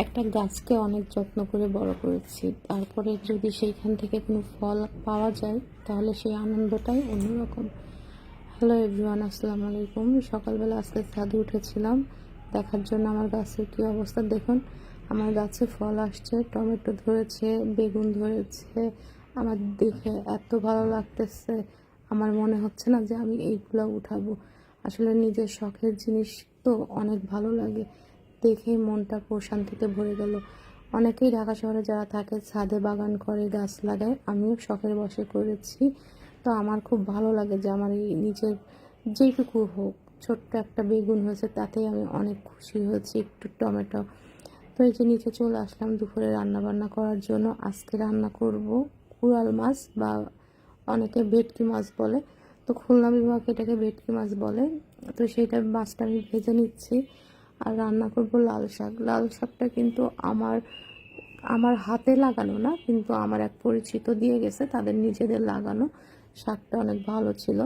একটা গাছকে অনেক যত্ন করে বড় করেছি, তারপরে যদি সেইখান থেকে কোনো ফল পাওয়া যায় তাহলে সেই আনন্দটাই অন্যরকম। হ্যালো এভরিওয়ান, আসসালামু আলাইকুম। সকালবেলা আজকে ছাদে উঠেছিলাম দেখার জন্য আমার গাছের কী অবস্থা। দেখুন, আমার গাছে ফল আসছে, টমেটো ধরেছে, বেগুন ধরেছে। আমার দেখে এত ভালো লাগতেছে, আমার মনে হচ্ছে না যে আমি এইগুলো উঠাবো। আসলে নিজের শখের জিনিস তো অনেক ভালো লাগে, দেখেই মনটা প্রশান্তিতে ভরে গেল। অনেকেই ঢাকা শহরে যারা থাকে ছাদে বাগান করে, গাছ লাগায়, আমিও শখের বশে করেছি। তো আমার খুব ভালো লাগে যে আমার এই নিজের যেইটুকু হোক, ছোট্ট একটা বেগুন হয়েছে তাতেই আমি অনেক খুশি হয়েছি, একটু টমেটো। তো এই যে নিচে চলে আসলাম দুপুরে রান্না বান্না করার জন্য। আজকে রান্না করব কুড়াল মাছ, বা অনেকে ভেটকি মাছ বলে, তো খুলনা বিভাগে এটাকে ভেটকি মাছ বলে। তো সেইটা মাছটা আমি ভেজে নিচ্ছি। আর রান্না করব লাল শাক। লাল শাকটা কিন্তু আমার আমার হাতে লাগানো না, কিন্তু আমার এক পরিচিত দিয়ে গেছে, তাদের নিজেদের লাগানো। শাকটা অনেক ভালো ছিল।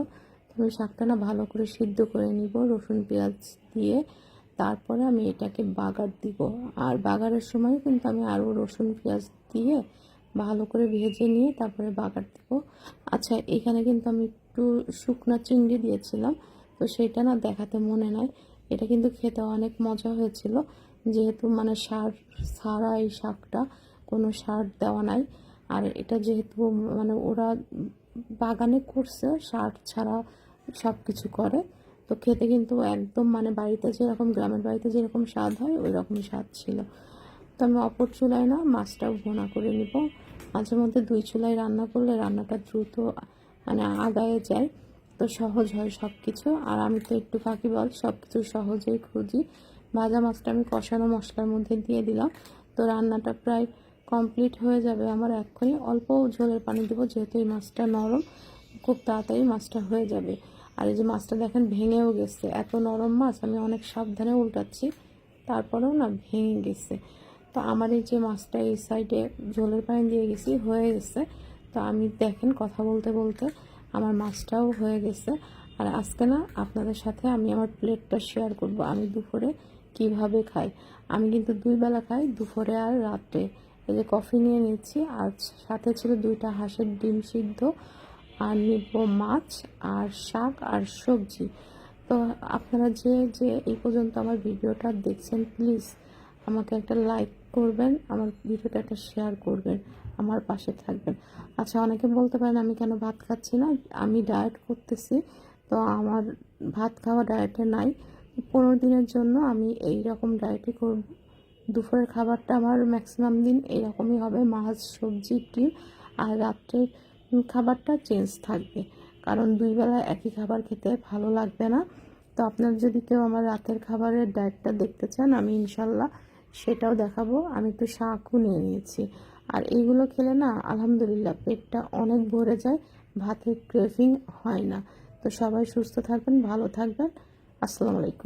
আমি শাকটা না ভালো করে সিদ্ধ করে নিব রসুন পেঁয়াজ দিয়ে। তারপরে আমি এটাকে বাগার দিব, আর বাগারের সময় কিন্তু আমি আরও রসুন পেঁয়াজ দিয়ে ভালো করে ভেজে নিয়ে তারপরে বাগার দিব। আচ্ছা, এখানে কিন্তু আমি একটু শুকনা চিংড়ি দিয়েছিলাম, তো সেটা না দেখাতে মনে নাই। এটা কিন্তু খেতে অনেক মজা হয়েছিল, যেহেতু মানে সার ছাড়া এই শাকটা, কোনো সার দেওয়া নাই। আর এটা যেহেতু মানে ওরা বাগানে করছে, সার ছাড়া সব কিছু করে, তো খেতে কিন্তু একদম মানে বাড়িতে যেরকম, গ্রামের বাড়িতে যেরকম স্বাদ হয় ওই রকমই স্বাদ ছিল। তো আমি অপর চুলায় না মাছটাও ভুনা করে নিব। মাঝে মধ্যে দুই চুলায় রান্না করলে রান্নাটা দ্রুত মানে আগায় যায়, তো সহজ হয় সব কিছু। আর আমি তো একটু ফাঁকিবাজ, সব কিছু সহজেই খুঁজি। ভাজা মাছটা আমি কষানো মশলার মধ্যে দিয়ে দিলাম। তো রান্নাটা প্রায় কমপ্লিট হয়ে যাবে আমার এক্ষুনি। অল্প ঝোলের পানি দেবো, যেহেতু এই মাছটা নরম, খুব তাড়াতাড়ি মাছটা হয়ে যাবে। আর এই যে মাছটা দেখেন ভেঙেও গেছে, এত নরম মাছ, আমি অনেক সাবধানে উল্টাচ্ছি, তারপরেও না ভেঙে গেছে। তো আমার এই যে মাছটা এই সাইডে ঝোলের পানি দিয়ে গেছি, হয়ে গেছে। তো আমি দেখেন কথা বলতে বলতে আমার মাছটাও হয়ে গেছে। আর আজকে না আপনাদের সাথে আমি আমার প্লেটটা শেয়ার করব, আমি দুপুরে কিভাবে খাই। আমি কিন্তু দুই বেলা খাই, দুপুরে আর রাত্রে। এই যে কফি নিয়ে নিচ্ছি, আর সাথে ছিল 2টা হাঁসের ডিম সিদ্ধ, আর নিব মাছ আর শাক আর সবজি। তো আপনারা যে যে এই পর্যন্ত আমার ভিডিওটা দেখছেন, প্লিজ আমাকে একটা লাইক করবেন, আমার ভিডিওটা একটা শেয়ার করবেন, আমার পাশে থাকবেন। আচ্ছা, অনেকে বলতে পারেন আমি কেন ভাত খাচ্ছি না। আমি ডায়েট করতেছি, তো আমার ভাত খাওয়া ডায়েটে নাই। 15 দিনের জন্য আমি এই রকম ডায়েটই করব। দুপুরের খাবারটা আমার ম্যাক্সিমাম দিন এরকমই হবে, মাছ সবজি ডিম। আর রাত্রের খাবারটা চেঞ্জ থাকবে, কারণ দুই বেলা একই খাবার খেতে ভালো লাগবে না। তো আপনারা যদি কেউ আমার রাতের খাবারের ডায়েটটা দেখতে চান, আমি ইনশাল্লাহ সেটাও দেখাবো। আমি তো শাকও নিয়ে নিয়েছি। আর এইগুলো খেলে না আলহামদুলিল্লাহ পেটটা অনেক ভরে যায়, ভাতের ক্রেভিং হয় না। তো সবাই সুস্থ থাকবেন, ভালো থাকবেন। আসসালামু আলাইকুম।